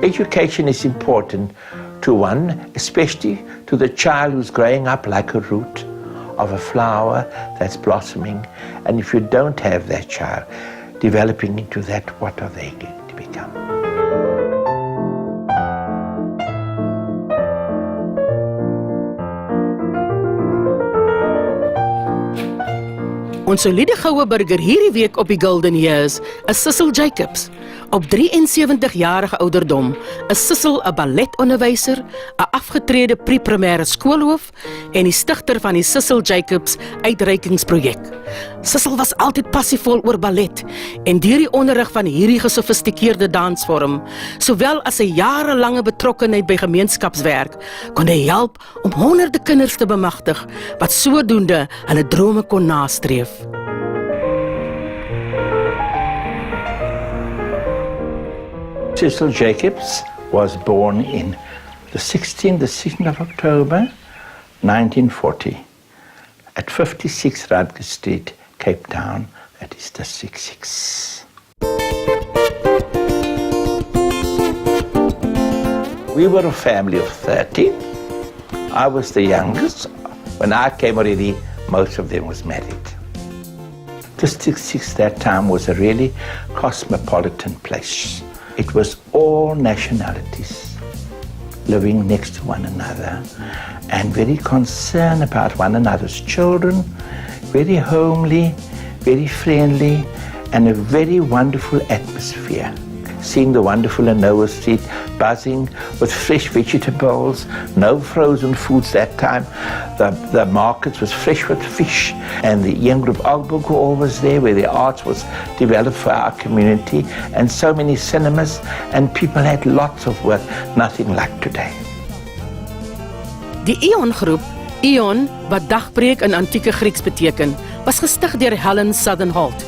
Education is important to one, especially to the child who's growing up like a root of a flower that's blossoming. And if you don't have that child developing into that, what are they going to become? Ons soliede goue burger hierdie week op die Golden Years is Cecil Jacobs. Op 73-jarige ouderdom is Cecil 'n balletonderwyser, 'n afgetrede pre-primêre skoolhoof en die stigter van die Cecil Jacobs uitreikingsprojek. Cecil was altyd passievol oor ballet en deur die onderrig van hierdie gesofistikeerde dansvorm, sowel as 'n jarelange betrokkenheid by gemeenskapswerk, kon hy help om honderde kinders te bemagtig wat sodoende hulle drome kon nastreef. Cecil Jacobs was born in the 16th of October 1940 at 56 Rutgers Street, Cape Town, that is the 66. We were a family of 30. I was the youngest. When I came already, most of them was married. The 66 that time was a really cosmopolitan place. It was all nationalities living next to one another and very concerned about one another's children, very homely, very friendly, and a very wonderful atmosphere. Seeing the wonderful Noah Street buzzing with fresh vegetables, no frozen foods that time. The markets was fresh with fish, and the young group Alberg were always there where the arts was developed for our community, and so many cinemas, and people had lots of work, nothing like today. Die Ion groep, Ion wat dagbreek in antieke Grieks beteken, was gestig deur Helen Southern-Holt.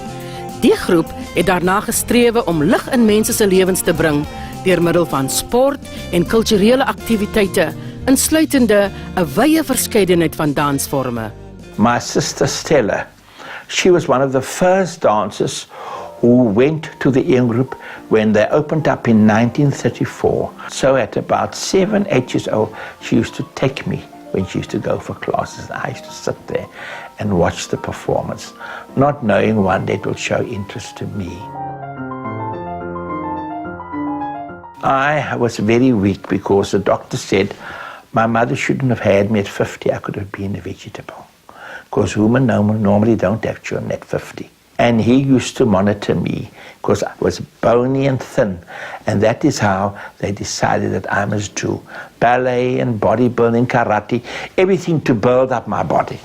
Die groep het daarna gestrewe om lig in mense se lewens te bring deur middel van sport en kulturele aktiwiteite, insluitende 'n wye verskeidenheid van dansforme. My sister Stella, she was one of the first dancers who went to the Ion group when they opened up in 1934. So at about 7, 8 years old, she used to take me when she used to go for classes. I used to sit there and watch the performance, not knowing one day it will show interest to me. I was very weak because the doctor said my mother shouldn't have had me at 50. I could have been a vegetable because women normally don't have children at 50. And he used to monitor me because I was bony and thin. And that is how they decided that I must do ballet and bodybuilding, karate, everything to build up my body.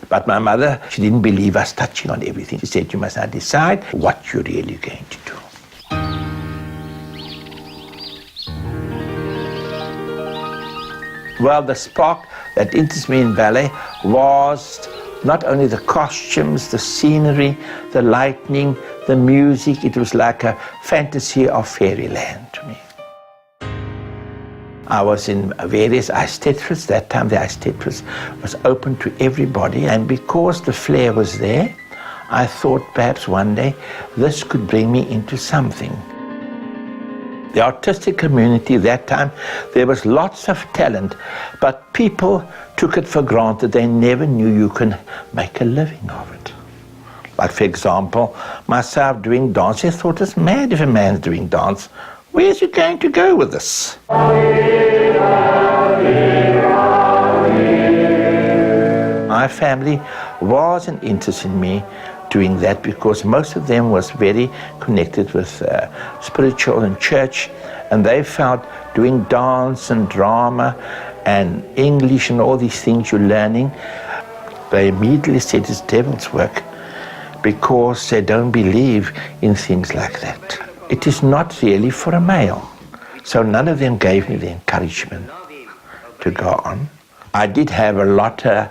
But my mother, she didn't believe us touching on everything. She said, you must now decide what you're really going to do. Well, the spark that interests me in ballet was not only the costumes, the scenery, the lighting, the music. It was like a fantasy of fairyland to me. I was in various ice-theatres. That time the ice-theatres was open to everybody, and because the flair was there, I thought perhaps one day this could bring me into something. The artistic community that time, there was lots of talent, but people took it for granted. They never knew you can make a living of it. Like, for example, myself doing dance, I thought it's mad if a man's doing dance. Where's he going to go with this? My family wasn't interested in me doing that because most of them was very connected with spiritual and church, and they felt doing dance and drama and English and all these things you're learning, they immediately said it's devil's work because they don't believe in things like that. It is not really for a male. So none of them gave me the encouragement to go on. I did have a lot of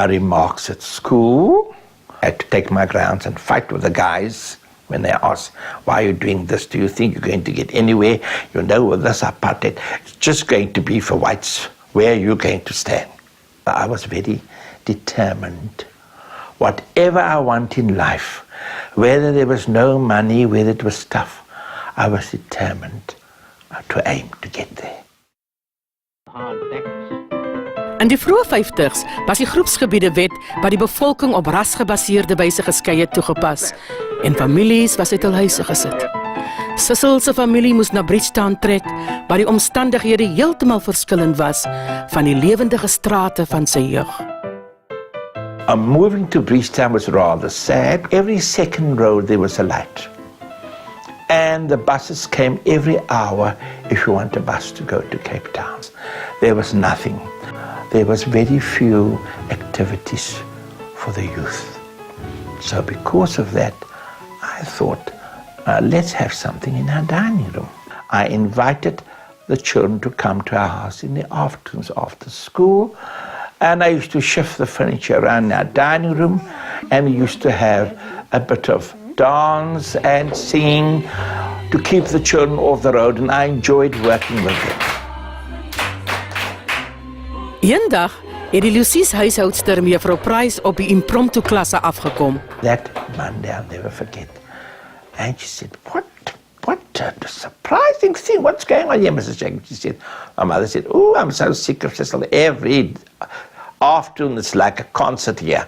remarks at school. I had to take my grounds and fight with the guys when they asked, why are you doing this? Do you think you're going to get anywhere? You know, with this apartheid, it's just going to be for whites. Where are you going to stand? I was very determined. Whatever I want in life, whether there was no money, whether it was tough, I was determined. to aim to get there. In die vroeë 50s was die groepsgebiede wet wat die bevolking op rasgebaseerde wyse geskei het toegepas en families was uit hul huise gesit. Cecil se familie moes na Bridgetown trek, waar die omstandighede heeltemal verskillend was van die lewendige strate van sy jeug. Moving to Bridgetown was rather sad. Every second road there was a light. And the buses came every hour if you want a bus to go to Cape Town. There was nothing. There was very few activities for the youth. So because of that, I thought, let's have something in our dining room. I invited the children to come to our house in the afternoons after school, and I used to shift the furniture around our dining room, and we used to have a bit of dance and singing to keep the children off the road, and I enjoyed working with them. Eendag het die Lucy's huishoudster mevrou Price op die impromptu klasse afgekom. That Monday I'll never forget. And she said, what a surprising thing, what's going on here, Mrs. Jacobs? She said, my mother said, oh, I'm so sick of Cecil. Every afternoon it's like a concert here.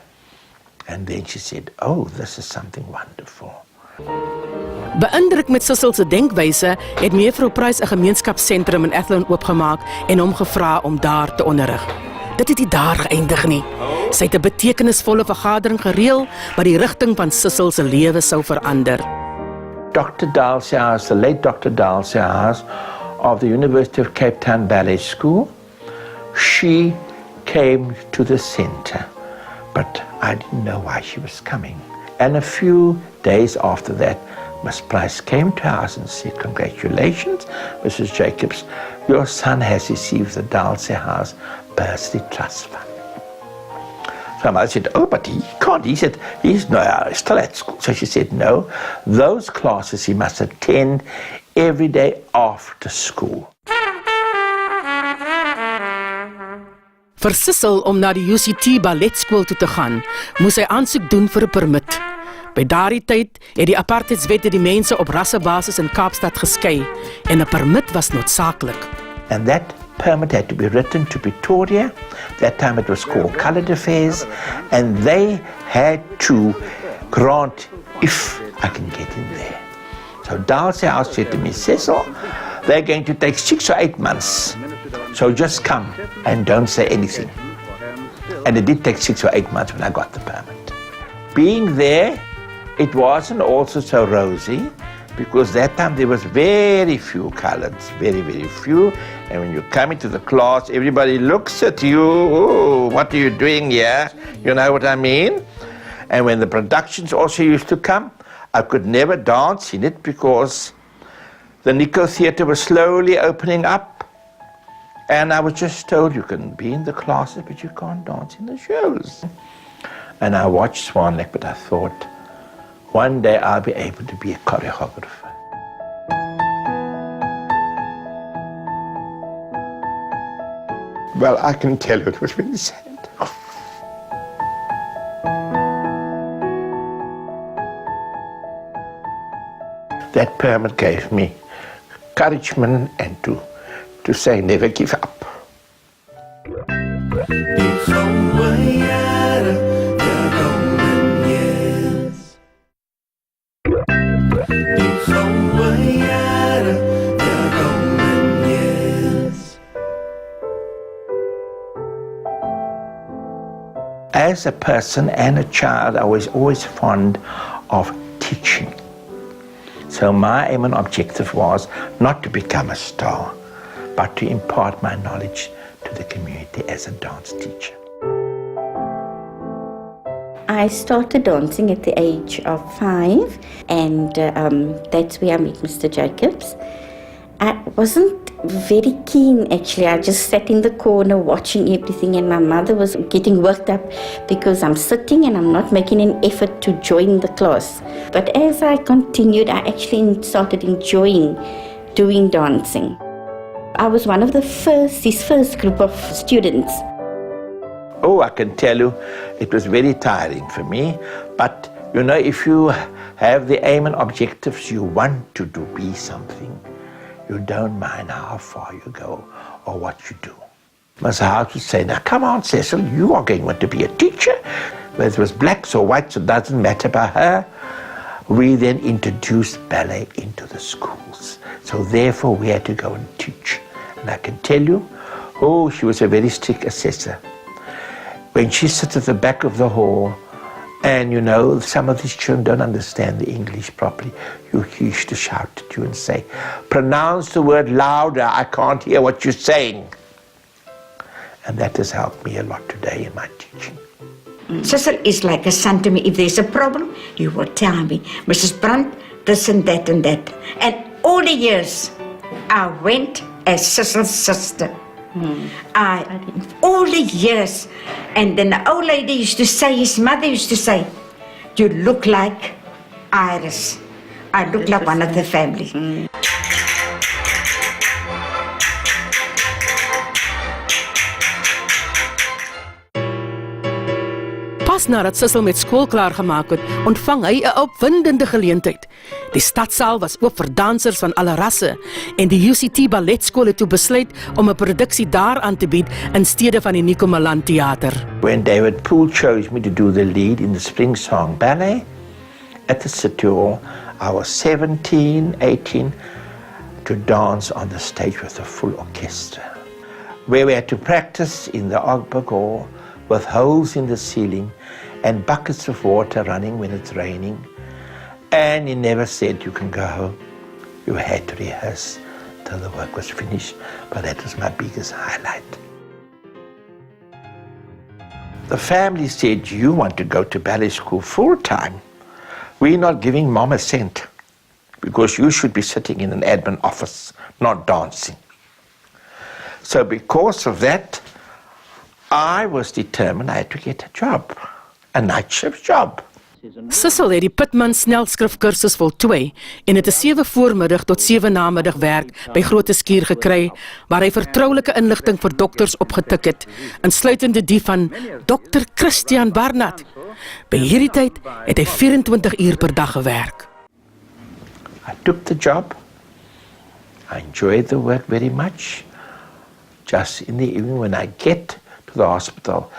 And then she said, oh, this is something wonderful. Beïndruk met Cecil se denkwyse het mevrou Price 'n gemeenskapsentrum in Athlone oopgemaak en hom gevra om daar te onderrig. Dit het nie daar geëindig nie. Sy het 'n betekenisvolle vergadering gereël wat die rigting van Cecil se lewe sou verander. Dr. Dalsias, the late Dr. Dalsias of the University of Cape Town Ballet School, she came to the center, but I didn't know why she was coming. And a few days after that, Miss Price came to us and said, congratulations, Mrs. Jacobs, your son has received the Dalsias Bursley Trust Fund. So I said, oh, but he can't. He said, he's still at school. So she said, no, those classes he must attend every day after school. Vir Cecil om na die UCT balletskool toe te gaan, moes hy aansoek doen vir 'n permit. By daardie tyd het die apartheidswette die mense op rassebasis in Kaapstad geskei en 'n permit was noodsaaklik. And that permit had to be written to Pretoria. That time it was called Coloured Affairs, and they had to grant if I can get in there. So Dalsias said to me, Cecil, they're going to take 6 or 8 months. So just come and don't say anything. And it did take 6 or 8 months when I got the permit. Being there, it wasn't also so rosy, because that time there was very few coloureds, very, very few. And when you come into the class, everybody looks at you, oh, what are you doing here? You know what I mean? And when the productions also used to come, I could never dance in it because the Nico Theatre was slowly opening up. And I was just told, you can be in the classes, but you can't dance in the shows. And I watched Swan Lake, but I thought, one day I'll be able to be a choreographer. Well, I can tell you it was really sad. That permit gave me encouragement and to say never give up. As a person and a child, I was always fond of teaching. So my aim and objective was not to become a star, but to impart my knowledge to the community as a dance teacher. I started dancing at the age of 5, and that's where I met Mr. Jacobs. I wasn't very keen, actually. I just sat in the corner watching everything, and my mother was getting worked up because I'm sitting and I'm not making an effort to join the class. But as I continued, I actually started enjoying doing dancing. I was one of his first group of students. Oh, I can tell you, it was very tiring for me. But, you know, if you have the aim and objectives, you want to be something. You don't mind how far you go or what you do. Miss House would say, now come on, Cecil, you are going to be a teacher. Whether it was blacks or whites, it doesn't matter by her. We then introduced ballet into the schools. So therefore we had to go and teach. And I can tell you, she was a very strict assessor. When she sits at the back of the hall, and some of these children don't understand the English properly, you used to shout at you and say, pronounce the word louder, I can't hear what you're saying. And that has helped me a lot today in my teaching. Cecil is like a son to me. If there's a problem, you will tell me, Mrs. Brunt, this and that and that. And all the years, I went as Cecil's sister. All the years. And then the old lady used to say, his mother used to say, you look like Iris. I look like one of the family. Pas nadat Cecil met skool klaar gemaak het, ontvang hy 'n opwindende geleentheid. Die stadsaal was oop vir dansers van alle rasse en die UCT balletskool het toe besluit om 'n produksie daar aan te bied in steede van die Nico Malan Theater. When David Poole chose me to do the lead in the Spring Song Ballet at the City Hall, I was 17, 18 to dance on the stage with a full orchestra, where we had to practice in the Ogburg Hall with holes in the ceiling and buckets of water running when it's raining. And he never said you can go home. You had to rehearse till the work was finished, but that was my biggest highlight. The family said, you want to go to ballet school full time. We're not giving mom a cent because you should be sitting in an admin office, not dancing. So because of that, I was determined I had to get a job, a night shift job. Cecil het die Pitman snelskrifkursus voltooi en het 'n 7 voormiddag tot 7 namiddag werk by Grote Skuur gekry, waar hy vertroulike inligting vir dokters opgetik het, insluitende die van Dr. Christian Barnard. By hierdie tyd het hy 24 uur per dag gewerk. I took the job. I enjoyed the work very much. Just in the evening when I get to the hospital,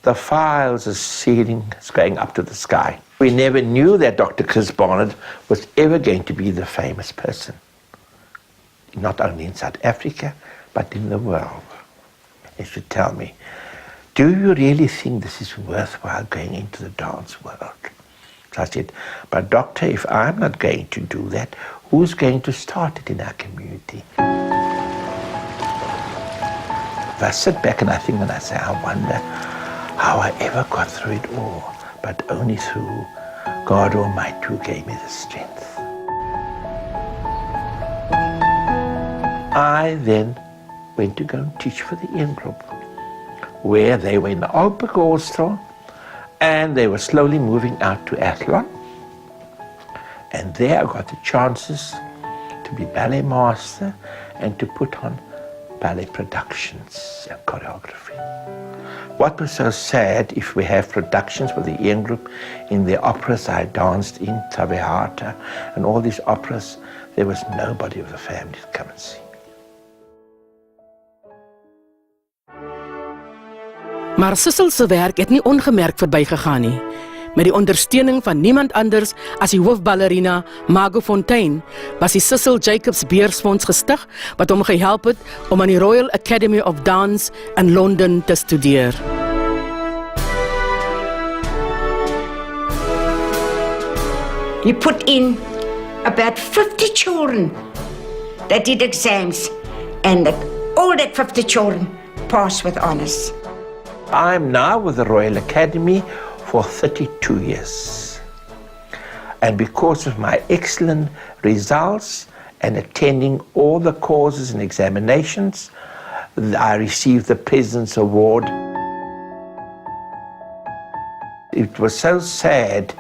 the files are ceiling is going up to the sky. We never knew that Dr. Chris Barnard was ever going to be the famous person, not only in South Africa, but in the world. He should tell me, do you really think this is worthwhile going into the dance world? So I said, but doctor, if I'm not going to do that, who's going to start it in our community? If I sit back and I think and I say, I wonder how I ever got through it all, but only through God Almighty who gave me the strength. I then went to go and teach for the Ian Group, where they were in the Albert Hall and they were slowly moving out to Athlone. And there I got the chances to be ballet master and to put on ballet productions and choreography. What was so sad, if we have productions with the Ian Group, in the operas I danced in, Traviata, and all these operas, there was nobody of the family to come and see me. Maar Cecil se werk het nie ongemerk verbygegaan nie. Met die ondersteuning van niemand anders as die hoofballerina Margot Fontaine was die Cecil Jacobs Beursfonds gestig wat hom gehelp het om aan die Royal Academy of Dance in Londen te studeer. He put in about 50 children that did exams, and all that 50 children passed with honours. I'm now with the Royal Academy for 32 years. And because of my excellent results and attending all the courses and examinations, I received the President's Award. It was so sad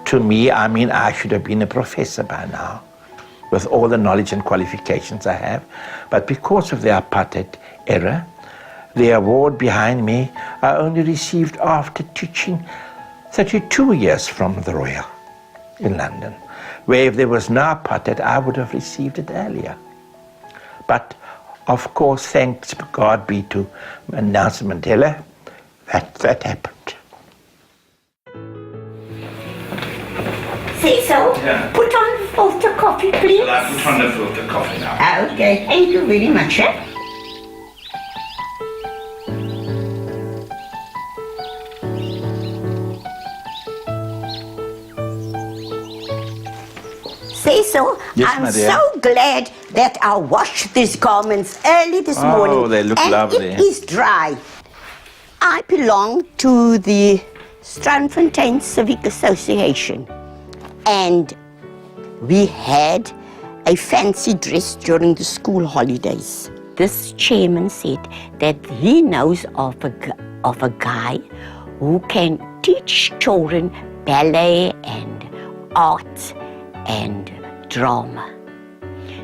to me. I mean, I should have been a professor by now, with all the knowledge and qualifications I have. But because of the apartheid era, the award behind me I only received after teaching 32 years from the Royal in London, where if there was no apartheid, I would have received it earlier. But of course, thanks God be to Nelson Mandela, that happened. Cecil, put on filter coffee, please. Well, I put on the filter coffee now. Okay, thank you very much. Cecil, Yes, I'm my dear. so glad that I washed these garments early this morning. Oh, they look and lovely. It is dry. I belong to the Strandfontein Civic Association, and we had a fancy dress during the school holidays. This chairman said that he knows of a guy who can teach children ballet and art and drama.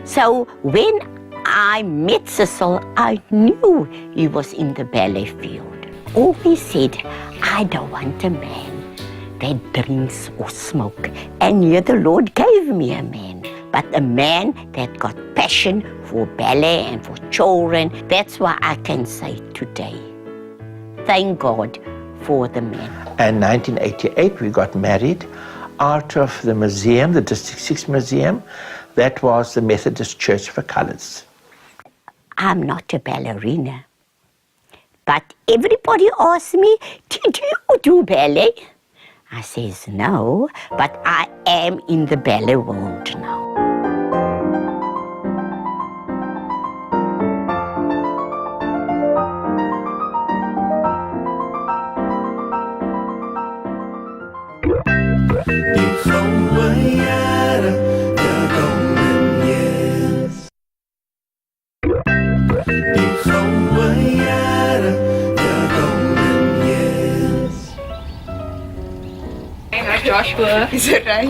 So when I met Cecil, I knew he was in the ballet field. Always said, I don't want a man that drinks or smoke. And here the Lord gave me a man. But a man that got passion for ballet and for children. That's why I can say today, thank God for the man. In 1988, we got married out of the museum, the District 6 Museum. That was the Methodist Church for Colours. I'm not a ballerina. But everybody asks me, did you do ballet? I says, no, but I am in the ballet world now. Joshua, is it right?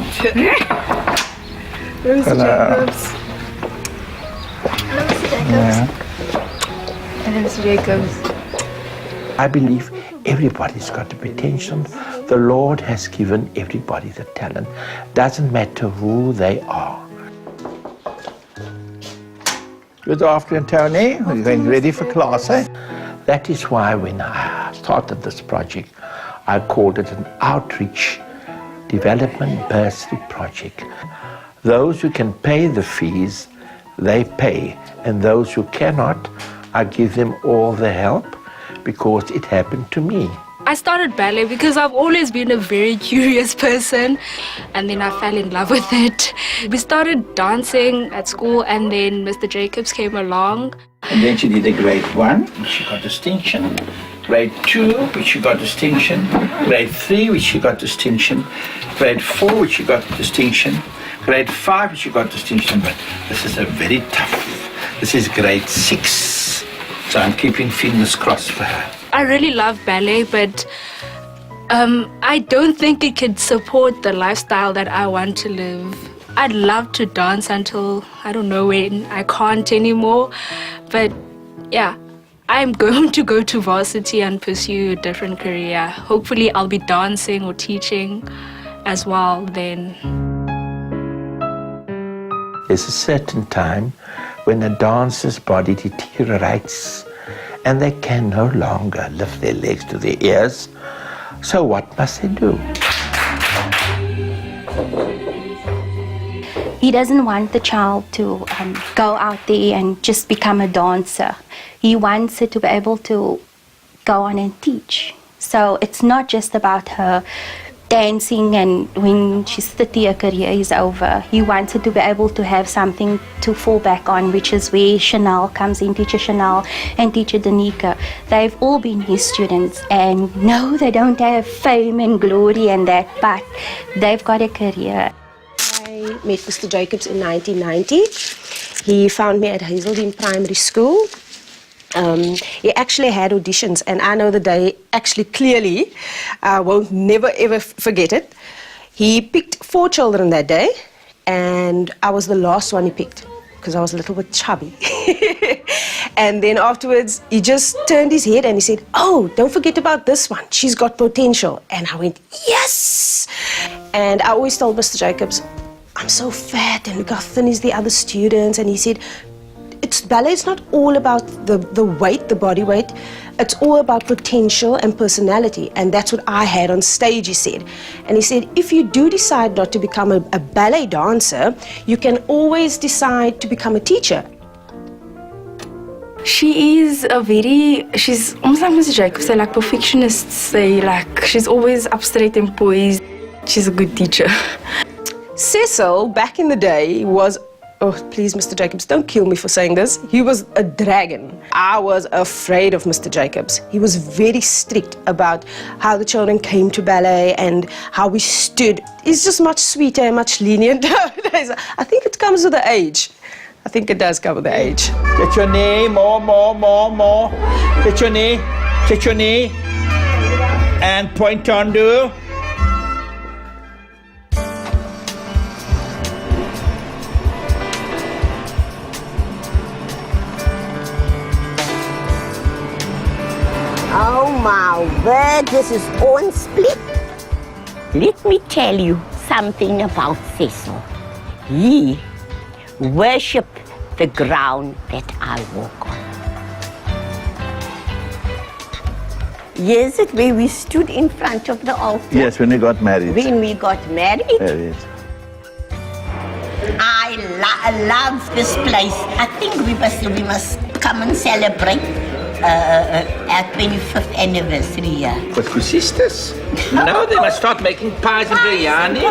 Mr. Jacobs. Hello, Mr. Jacobs. Hello, Mr. Jacobs. I believe everybody's got the potential. The Lord has given everybody the talent. Doesn't matter who they are. Good afternoon, Tony. We're getting ready for class, eh? That is why when I started this project, I called it an outreach development bursary project. Those who can pay the fees, they pay. And those who cannot, I give them all the help because it happened to me. I started ballet because I've always been a very curious person, and then I fell in love with it. We started dancing at school, and then Mr. Jacobs came along. And then she did a grade 1, which she got distinction. Grade 2, which she got distinction. Grade 3, which she got distinction. Grade 4, which she got distinction. Grade 5, which she got distinction. But this is a very tough. This is grade 6. So I'm keeping fingers crossed for her. I really love ballet, but I don't think it could support the lifestyle that I want to live. I'd love to dance until I don't know when I can't anymore. But yeah, I'm going to go to varsity and pursue a different career. Hopefully I'll be dancing or teaching as well then. There's a certain time when a dancer's body deteriorates and they can no longer lift their legs to their ears. So what must they do? He doesn't want the child to go out there and just become a dancer. He wants her to be able to go on and teach. So it's not just about her dancing and when she's 30 her career is over. He wants her to be able to have something to fall back on, which is where Chanel comes in, teacher Chanel and teacher Danica. They've all been his students, and no, they don't have fame and glory and that, but they've got a career. I met Mr. Jacobs in 1990. He found me at Hazeldean Primary School. He actually had auditions, and I know the day actually clearly. I won't never ever forget it. He picked 4 children that day, and I was the last one he picked because I was a little bit chubby. And then afterwards, he just turned his head and he said, "Oh, don't forget about this one. She's got potential." And I went, "Yes!" And I always told Mr. Jacobs, "I'm so fat and look how thin is the other students." And he said, "It's ballet is not all about the weight, the body weight. It's all about potential and personality, and that's what I had on stage, he said. And he said, if you do decide not to become a ballet dancer, you can always decide to become a teacher. She is she's almost like Mr. Jacobs, say like perfectionists say, like she's always up straight and poised. She's a good teacher. Cecil, back in the day, was, oh please Mr. Jacobs, don't kill me for saying this, he was a dragon. I was afraid of Mr. Jacobs. He was very strict about how the children came to ballet and how we stood. He's just much sweeter and much lenient nowadays. I think it comes with the age. I think it does come with the age. Get your knee, more. Get your knee. And point on, do. Oh my word, this is on split. Let me tell you something about Cecil. He worshipped the ground that I walk on. Yes, it where we stood in front of the altar. Yes, when we got married. When we got married. Married. I love this place. I think we must come and celebrate our 25th anniversary here. With your sisters? No, they must start making pies and biryani.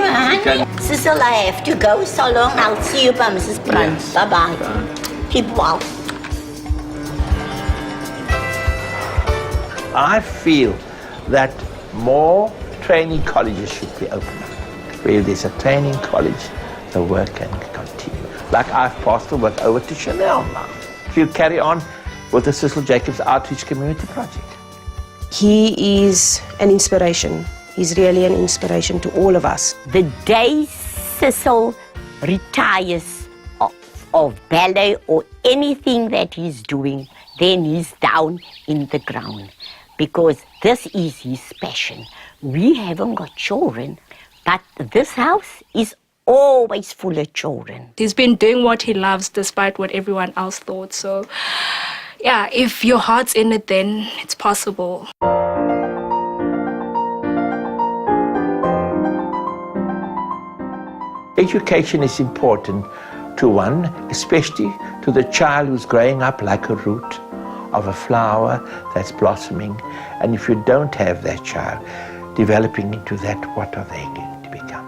Cecil, I have to go. So long. I'll see you by Mrs. Brunt. Yes. Bye-bye. Keep well. I feel that more training colleges should be opened up. Where there's a training college, the work can continue. Like I've passed the work over to Chanel now. She'll carry on with the Cecil Jacobs Outreach Community Project. He is an inspiration. He's really an inspiration to all of us. The day Cecil retires of ballet or anything that he's doing, then he's down in the ground. Because this is his passion. We haven't got children, but this house is always full of children. He's been doing what he loves despite what everyone else thought. So, yeah, if your heart's in it, then it's possible. Education is important to one, especially to the child who's growing up like a root of a flower that's blossoming. And if you don't have that child developing into that, what are they going to become?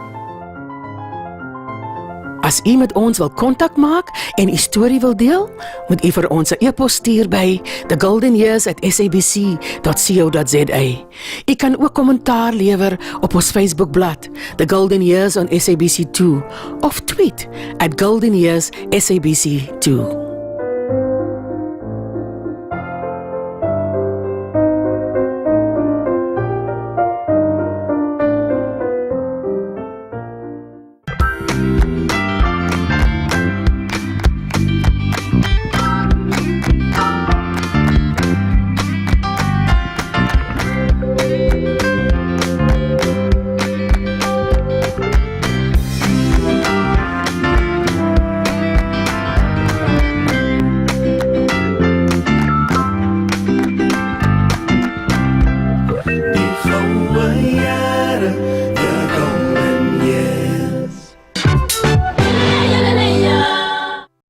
As u met ons wil kontak maak en u storie wil deel, moet u vir ons 'n e-pos stuur by thegoldenyears@sabc.co.za. U kan ook kommentaar lewer op ons Facebookblad, The Golden Years on SABC2, of tweet @goldenyearssabc2.